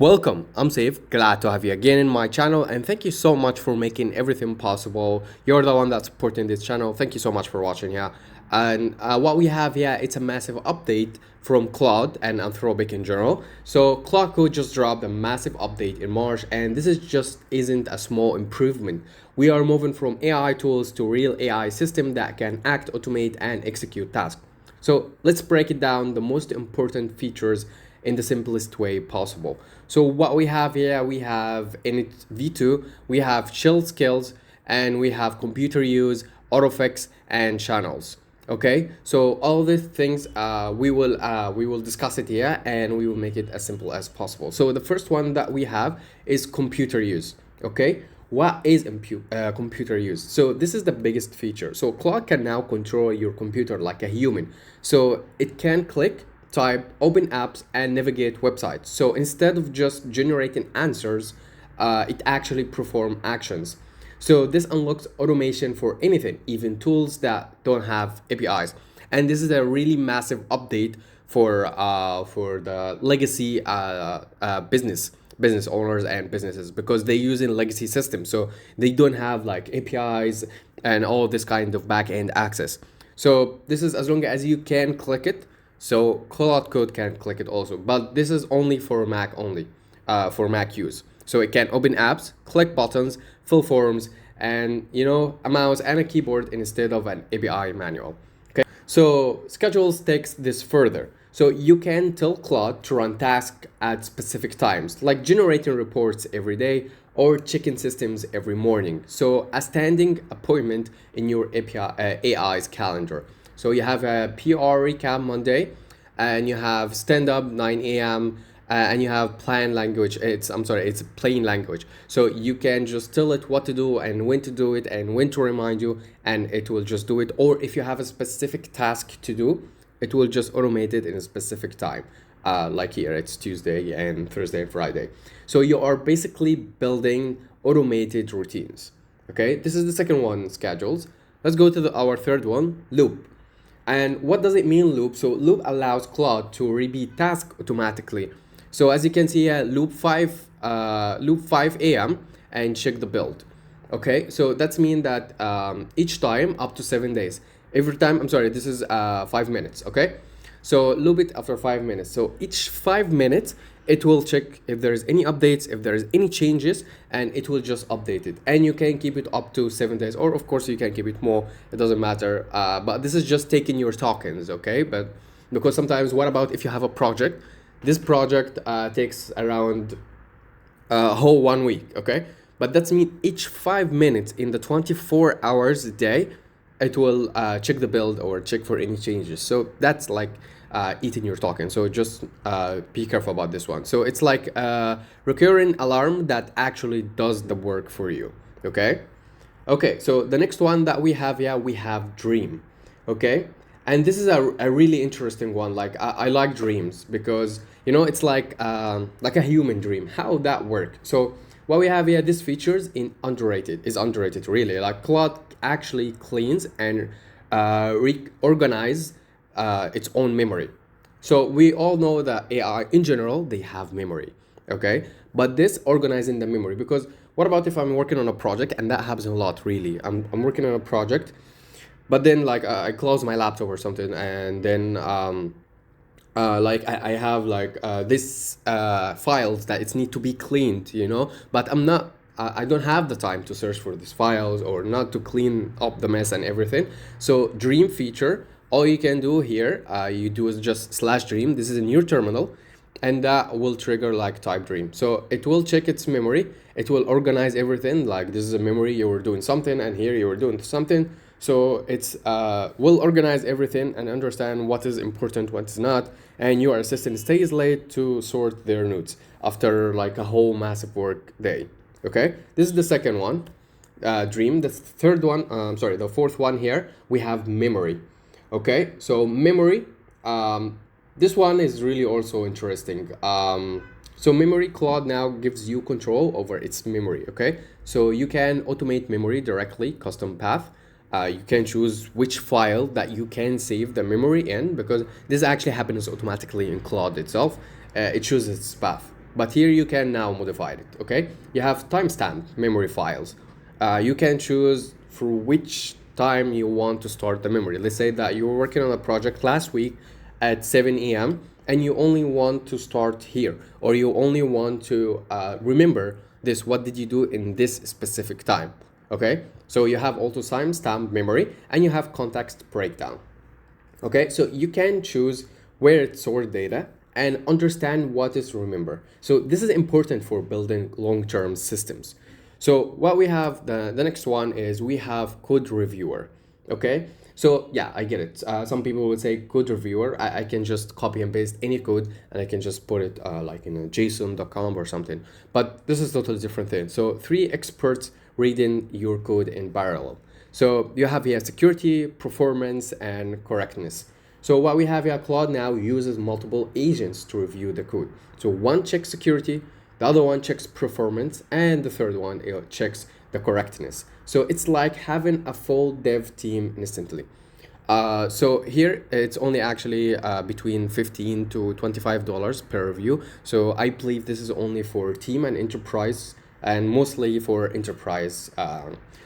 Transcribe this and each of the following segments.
Welcome, I'm Seif. Glad to have you again in my channel, and thank you so much for making everything possible. You're the one that's supporting this channel. Thank you so much for watching here. And what we have here, it's a massive update from Claude and Anthropic in general. So Claude Code just dropped a massive update in March, and this is just isn't a small improvement. We are moving from AI tools to real AI system that can act, automate, and execute tasks. So let's break it down, the most important features in the simplest way possible. So what we have here, we have in it V2, we have shell skills, and we have computer use, autofix, and channels. Okay, so all these things we will discuss it here, and we will make it as simple as possible. So the first one that we have is computer use. Okay, what is computer use? So this is the biggest feature. So Claude can now control your computer like a human. So it can click, type, open apps, and navigate websites. So instead of just generating answers, it actually perform actions. So this unlocks automation for anything, even tools that don't have APIs. And this is a really massive update for the legacy business owners and businesses, because they use in legacy systems, so they don't have like APIs and all this kind of back-end access. So this is as long as you can click it. So Claude Code can click it also, but this is only for Mac only, for Mac use. So it can open apps, click buttons, fill forms, and a mouse and a keyboard instead of an API manual. Okay. So schedules takes this further. So you can tell Claude to run tasks at specific times, like generating reports every day or checking systems every morning. So a standing appointment in your AI's calendar. So you have a PR recap Monday, and you have stand up 9 a.m. And you have plain language. It's plain language. So you can just tell it what to do and when to do it and when to remind you, and it will just do it. Or if you have a specific task to do, it will just automate it in a specific time. Like here, it's Tuesday and Thursday and Friday. So you are basically building automated routines. Okay, this is the second one, schedules. Let's go to our third one, loop. And what does it mean, loop? So loop allows Claude to repeat tasks automatically. So as you can see here, loop 5 a.m. and check the build. Okay, so that's mean that each time up to 7 days. Every time, this is 5 minutes, okay? So loop it after 5 minutes. So each 5 minutes, it will check if there's any updates, if there's any changes, and it will just update it. And you can keep it up to 7 days, or of course you can keep it more, it doesn't matter. But this is just taking your tokens, okay? But because sometimes, what about if you have a project? This project takes around a whole 1 week, okay? But that's mean each 5 minutes in the 24 hours a day, it will check the build or check for any changes. So that's like eating your token. So just be careful about this one. So it's like a recurring alarm that actually does the work for you. Okay. Okay. So the next one that we have here, we have dream. Okay. And this is a really interesting one. Like I like dreams because it's like a human dream. How that work? So what we have here, this features is underrated really. Like Claude actually cleans and reorganize its own memory. So we all know that AI in general, they have memory, okay? But this organizing the memory, because what about if I'm working on a project, and that happens a lot really. I'm working on a project, but then like I close my laptop or something, and then I have this files that it need to be cleaned, but I don't have the time to search for these files or not to clean up the mess and everything. So dream feature, all you can do here, you do is just /dream. This is in your terminal, and that will trigger like type dream. So it will check its memory. It will organize everything. Like this is a memory, you were doing something, and here you were doing something. So it's will organize everything and understand what is important, what is not, and your assistant stays late to sort their notes after like a whole massive work day. Okay, this is the second one, dream. The third one, the fourth one here, we have memory. Okay, so memory, this one is really also interesting. So memory, Claude now gives you control over its memory. Okay, so you can automate memory directly, custom path. You can choose which file that you can save the memory in, because this actually happens automatically in Claude itself. It chooses its path. but here you can now modify it. Okay, you have timestamp memory files. You can choose for which time you want to start the memory. Let's say that you were working on a project last week at 7 a.m. and you only want to start here, or you only want to remember this, what did you do in this specific time. Okay, so you have also timestamp memory and you have context breakdown. Okay, so you can choose where it stores data and understand what is remember. So this is important for building long-term systems. So what we have, the next one is we have code reviewer. Okay, so yeah, I get it. Some people would say code reviewer. I can just copy and paste any code and I can just put it like in a JSON.com or something. But this is totally different thing. So 3 experts reading your code in parallel. So you have here security, performance, and correctness. So what we have here, Claude now uses multiple agents to review the code. So one checks security, the other one checks performance, and the third one checks the correctness. So it's like having a full dev team instantly. So here it's only actually between $15 to $25 per review. So I believe this is only for team and enterprise, and mostly for enterprise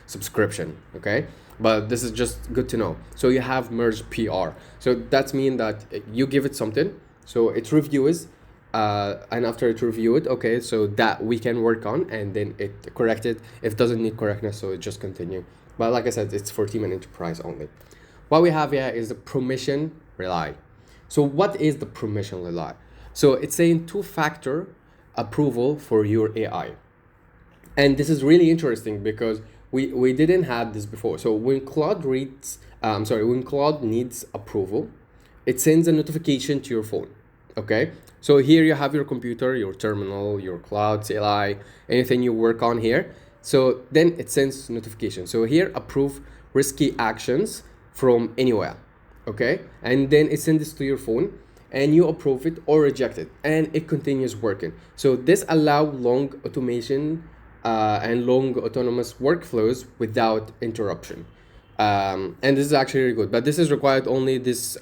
subscription. Okay, but this is just good to know. So you have merge PR. So that's mean that you give it something, so it reviews. And after it reviewed, okay, so that we can work on, and then it corrected. If it doesn't need correctness, so it just continue. But like I said, it's for team and enterprise only. What we have here is the permission relay. So what is the permission relay? So it's saying 2-factor approval for your AI. And this is really interesting because we didn't have this before. So when Claude when Claude needs approval, it sends a notification to your phone. Okay, so here you have your computer, your terminal, your cloud, CLI, anything you work on here. So then it sends notification. So here, approve risky actions from anywhere. Okay, and then it sends this to your phone and you approve it or reject it, and it continues working. So this allows long automation and long autonomous workflows without interruption. And this is actually really good, but this is required only this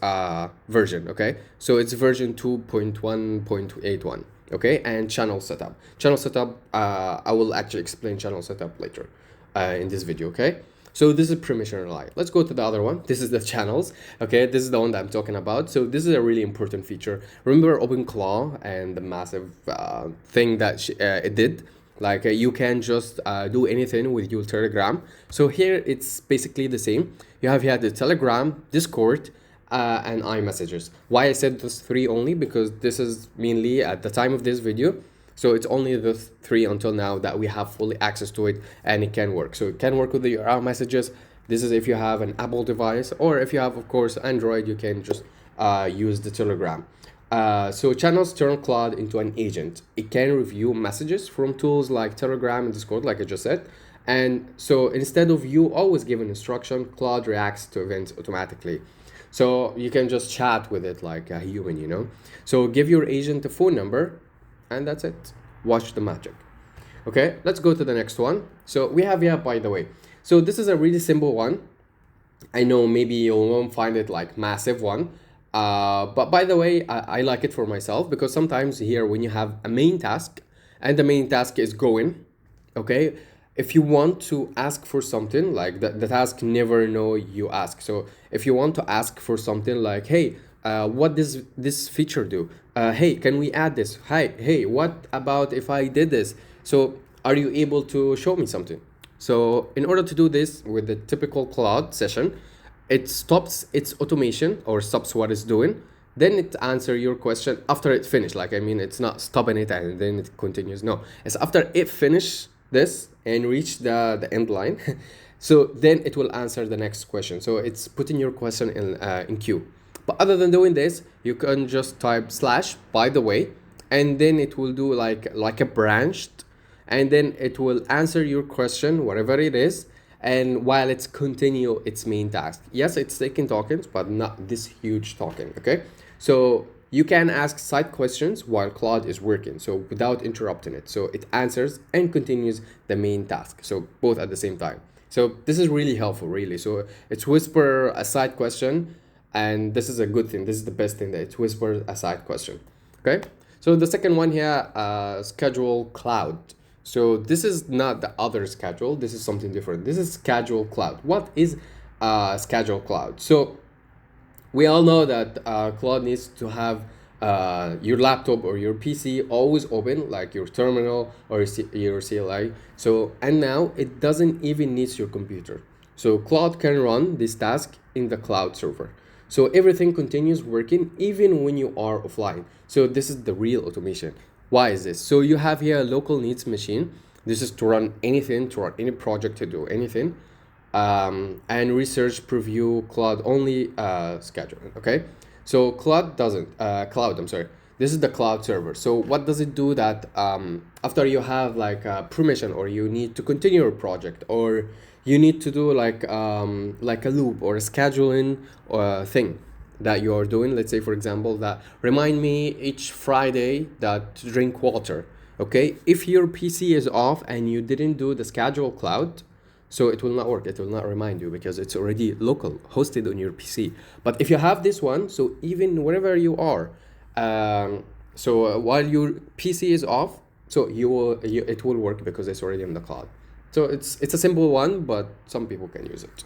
version. Okay, so it's version 2.1.81. Okay, and channel setup. I will actually explain channel setup later in this video. Okay, so this is permission relay. Let's go to the other one. This is the channels. Okay, this is the one that I'm talking about. So this is a really important feature. Remember OpenClaw and the massive thing that it did. Like you can just do anything with your Telegram. So here it's basically the same. You have here the Telegram, Discord, and iMessages. Why I said those 3 only? Because this is mainly at the time of this video. So it's only the 3 until now that we have fully access to it, and it can work. So it can work with your iMessages. This is if you have an Apple device, or if you have, of course, Android, you can just use the Telegram. So channels turn Claude into an agent. It can review messages from tools like Telegram and Discord, like I just said. And so instead of you always giving instruction, Claude reacts to events automatically. So you can just chat with it like a human, you know. So give your agent a phone number, and that's it. Watch the magic. Okay, let's go to the next one. So we have here, by the way. So this is a really simple one. I know maybe you won't find it like massive one. But by the way, I like it for myself, because sometimes here when you have a main task and the main task is growing, okay, if you want to ask for something, like the task never know you ask. So if you want to ask for something like, hey, what does this feature do? Hey, can we add this? Hey, what about if I did this? So are you able to show me something? So in order to do this with the typical Claude session, it stops its automation or stops what it's doing. Then it answer your question after it finished. Like, I mean, it's not stopping it and then it continues. No, it's after it finish this and reach the end line. So then it will answer the next question. So it's putting your question in queue. But other than doing this, you can just type / by the way, and then it will do like a branched, and then it will answer your question, whatever it is, and while it's continue its main task. Yes, it's taking tokens, but not this huge token. Okay, so you can ask side questions while Claude is working, so without interrupting it. So it answers and continues the main task, so both at the same time. So this is really helpful, really. So it's whisper a side question, and this is a good thing. This is the best thing, that it whispers a side question. Okay, So the second one here, schedule cloud. So this is not the other schedule. This is something different. This is schedule cloud. What is schedule cloud? So we all know that Claude needs to have your laptop or your PC always open, like your terminal or your CLI. So, and now it doesn't even need your computer. So Claude can run this task in the cloud server. So everything continues working even when you are offline. So this is the real automation. Why is this? So you have here a local needs machine. This is to run anything, to run any project, to do anything. And research preview Claude only scheduling. Okay, so Claude doesn't cloud, I'm sorry, this is the cloud server. So what does it do? That after you have like permission, or you need to continue your project, or you need to do like a loop or a scheduling thing that you are doing, let's say for example that remind me each Friday that to drink water. Okay, if your PC is off and you didn't do the schedule cloud, so it will not work. It will not remind you because it's already local, hosted on your PC. But if you have this one, so even wherever you are, while your PC is off, so it will work because it's already in the cloud. So it's a simple one, but some people can use it.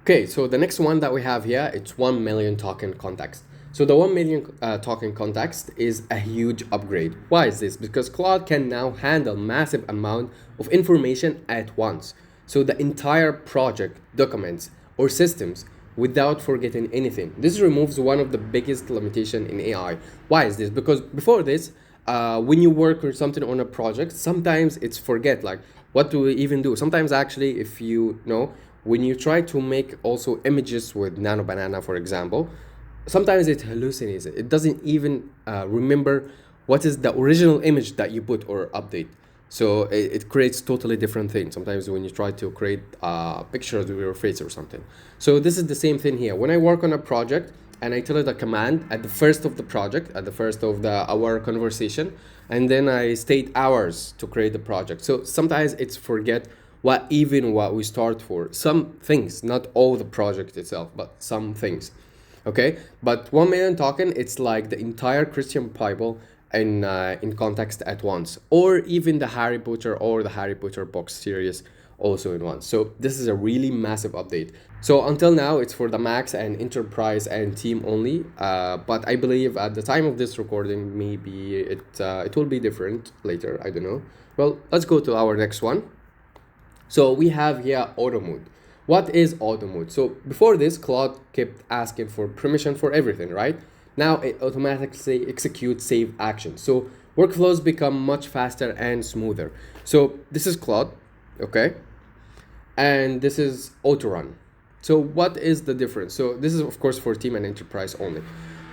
Okay, so the next one that we have here, it's 1 million token context. So the 1 million token context is a huge upgrade. Why is this? Because Claude can now handle massive amount of information at once. So the entire project, documents, or systems without forgetting anything. This removes one of the biggest limitation in AI. Why is this? Because before this, when you work or something on a project, sometimes it's forget like what do we even do. Sometimes actually, if you know, when you try to make also images with Nano Banana, for example, sometimes it hallucinates. It doesn't even remember what is the original image that you put or update. So it creates totally different things sometimes when you try to create pictures of your face or something. So this is the same thing here. When I work on a project and I tell it a command at the first of the project, at the first of our conversation, and then I state hours to create the project. So sometimes it's forget what we start for. Some things, not all the project itself, but some things. Okay, but 1 million token, it's like the entire Christian Bible in context at once, or even the Harry Potter or the Harry Potter box series also in one. So this is a really massive update. So until now it's for the Max and Enterprise and Team only, but I believe at the time of this recording maybe it will be different later, I don't know. Well, let's go to our next one. So we have here auto mode. What is auto mode? So before this, Claude kept asking for permission for everything, right? Now it automatically executes save actions. So workflows become much faster and smoother. So this is Claude, okay? And this is auto run. So what is the difference? So this is of course for team and enterprise only.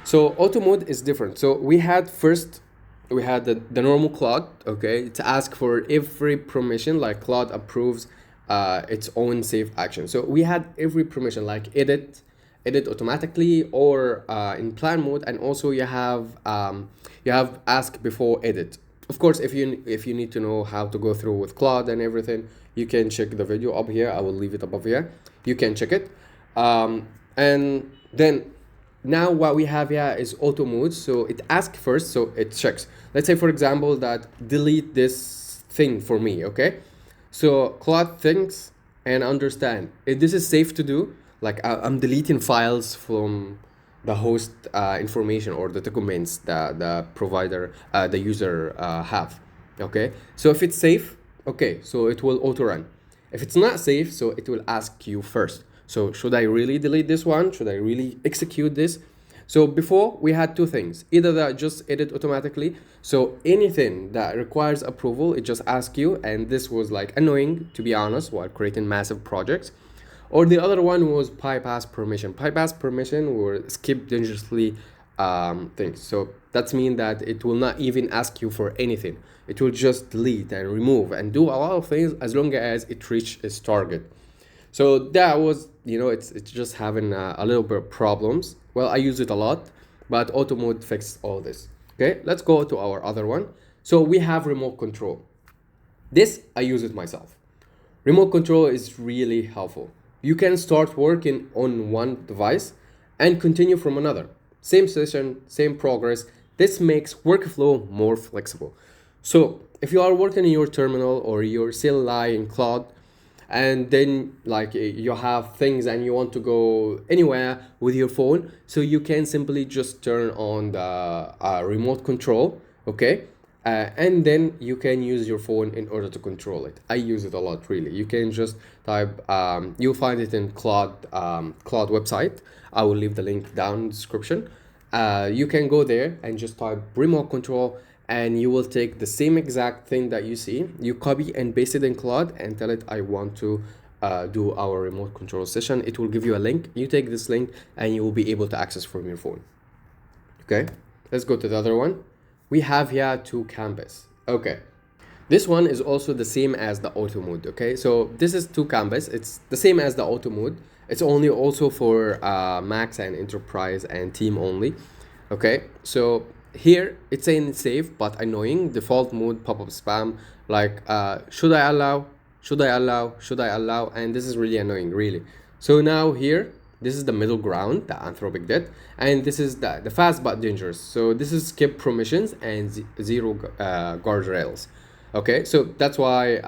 So auto mode is different. So we had the normal Claude, okay, to ask for every permission, like Claude approves its own save action. So we had every permission like edit automatically, or in plan mode, and also you have ask before edit. Of course, if you need to know how to go through with Claude and everything, you can check the video up here. I will leave it above here. You can check it. And then now what we have here is auto mode. So it asks first, so it checks. Let's say for example that delete this thing for me, okay? So Claude thinks and understand if this is safe to do. Like I'm deleting files from the host information or the documents that the provider, the user have. Okay, so if it's safe, okay, so it will auto run. If it's not safe, so it will ask you first. So should I really delete this one? Should I really execute this? So before we had two things, either that just edit automatically. So anything that requires approval, it just asks you. And this was like annoying, to be honest, while creating massive projects. Or the other one was bypass permission. Bypass permission or skip dangerously things. So that means that it will not even ask you for anything. It will just delete and remove and do a lot of things as long as it reaches its target. So that was, it's just having a little bit of problems. Well, I use it a lot, but auto mode fixed all this. Okay, let's go to our other one. So we have remote control. This, I use it myself. Remote control is really helpful. You can start working on one device and continue from another. Same session, same progress, This makes workflow more flexible. So if you are working in your terminal or your CLI in Cloud, and then like you have things and you want to go anywhere with your phone, so you can simply just turn on the remote control, okay? And then you can use your phone in order to control it. I use it a lot, really. You can just type, you'll find it in Cloud website. I will leave the link down in the description. You can go there and just type remote control, and you will take the same exact thing that you see. You copy and paste it in Claude and tell it, I want to do our remote control session. It will give you a link. You take this link and you will be able to access from your phone. Okay, let's go to the other one. We have here two canvas. Okay, this one is also the same as the auto mode. Okay, so this is two canvas. It's the same as the auto mode. It's only also for Max and Enterprise and Team only. Okay, so here it's saying safe but annoying. Default mode pop-up spam, like should I allow, should I allow, should I allow, and this is really annoying, really. So now here, this is the middle ground that Anthropic did, and this is the fast but dangerous. So this is skip permissions and zero guardrails. Okay, so that's why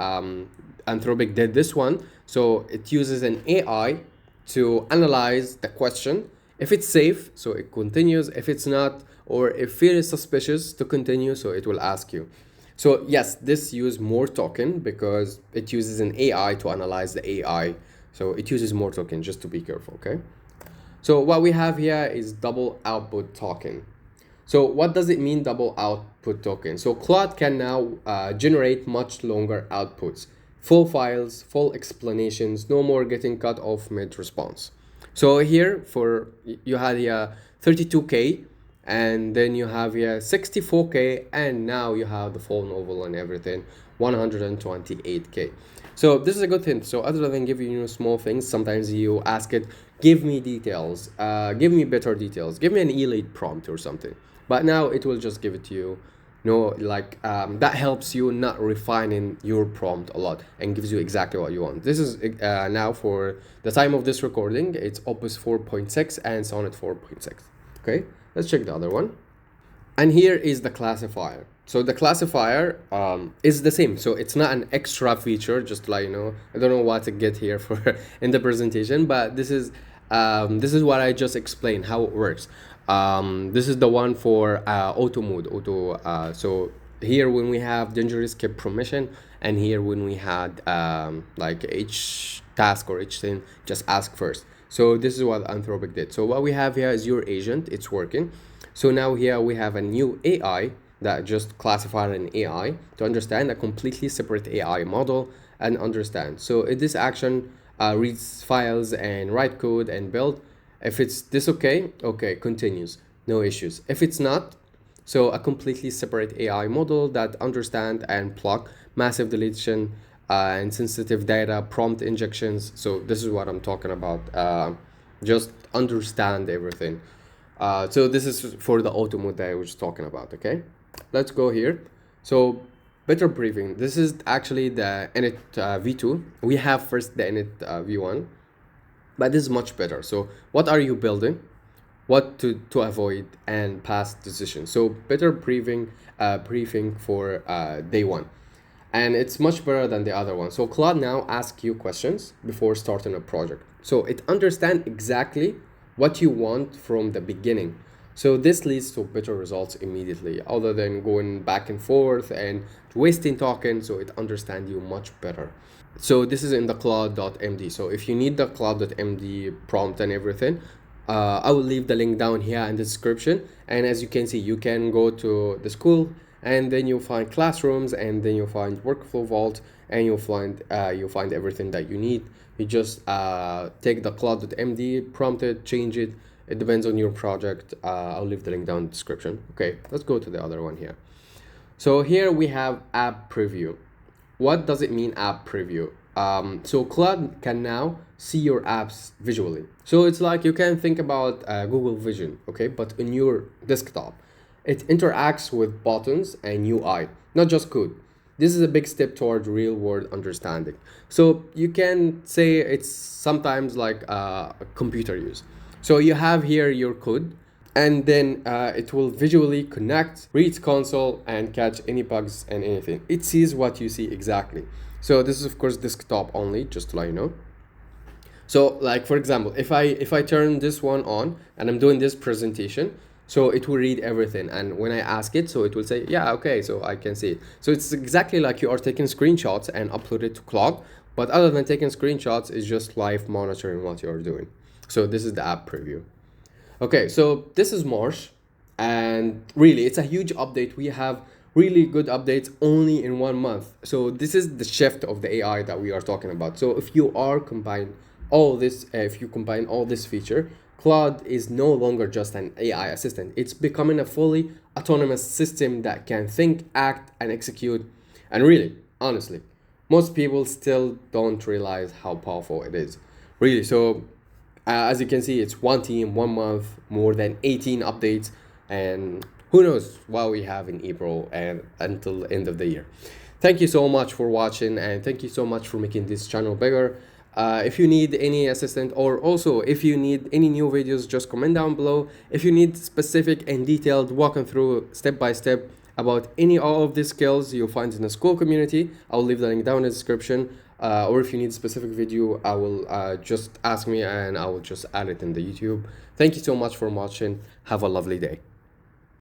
Anthropic did this one. So it uses an AI to analyze the question. If it's safe, so it continues. If it's not, or if fear is suspicious, to continue, so it will ask you. So yes, this uses more token because it uses an AI to analyze the AI. So it uses more token, just to be careful, okay? So what we have here is double output token. So what does it mean, double output token? So Claude can now generate much longer outputs, full files, full explanations, no more getting cut off mid-response. So here for you had here 32K, and then you have here 64K, and now you have the full novel and everything, 128K. So this is a good thing. So other than giving you small things, sometimes you ask it, give me details, give me better details, give me an elite prompt or something. But now it will just give it to you. No, like that helps you not refining your prompt a lot and gives you exactly what you want. This is now for the time of this recording, it's Opus 4.6 and Sonnet 4.6. Okay, let's check the other one. And here is the classifier. So the classifier is the same. So it's not an extra feature, just like, I don't know what to get here for in the presentation, but this is what I just explained, how it works. This is the one for auto mode, so here when we have dangerous skip permission, and here when we had like each task or each thing, just ask first. So this is what Anthropic did. So what we have here is your agent, it's working. So now here we have a new AI that just classified an AI to understand a completely separate AI model and understand. So this action reads files and write code and build. If it's this okay, continues, no issues. If it's not, so a completely separate AI model that understand and plug massive deletion and sensitive data, prompt injections. So this is what I'm talking about. Just understand everything. So this is for the auto mode that I was talking about, okay? Let's go here. So better briefing. This is actually the init v2. We have first the init v1. But this is much better. So what are you building, what to avoid, and past decisions. So better briefing for day one. And it's much better than the other one. So Claude now asks you questions before starting a project. So it understands exactly what you want from the beginning. So this leads to better results immediately, other than going back and forth and wasting token. So it understands you much better. So this is in the Claude.md. So if you need the Claude.md prompt and everything, I will leave the link down here in the description. And as you can see, you can go to the school, and then you'll find classrooms, and then you'll find workflow vault, and you'll find everything that you need. You just take the Claude.md, prompt it, change it. It depends on your project. I'll leave the link down in the description. Okay, let's go to the other one here. So here we have app preview. What does it mean, app preview? So Claude can now see your apps visually. So it's like you can think about Google Vision, okay, but in your desktop. It interacts with buttons and UI, not just code. This is a big step toward real world understanding. So you can say it's sometimes like computer use. So you have here your code, and then it will visually connect, reads console, and catch any bugs and anything. It sees what you see exactly. So this is of course desktop only, just to let you know. So like for example, if I turn this one on and I'm doing this presentation, so it will read everything, and when I ask it, so it will say, yeah, okay, so I can see it. So it's exactly like you are taking screenshots and upload it to Claude, but other than taking screenshots, it's just live monitoring what you're doing. So this is the app preview. Okay, so this is March, and really it's a huge update. We have really good updates only in 1 month. So this is the shift of the AI that we are talking about. So if you are combine all this, if you combine all this feature, Claude is no longer just an AI assistant. It's becoming a fully autonomous system that can think, act, and execute. And really, honestly, most people still don't realize how powerful it is. Really, so as you can see, it's one team, 1 month, more than 18 updates, and who knows what we have in April and until the end of the year. Thank you so much for watching, and thank you so much for making this channel bigger. If you need any assistant, or also if you need any new videos, just comment down below. If you need specific and detailed walking through step by step about any all of these skills you'll find in the school community, I'll leave the link down in the description. Or if you need a specific video, I will just ask me and I will just add it in the YouTube. Thank you so much for watching. Have a lovely day.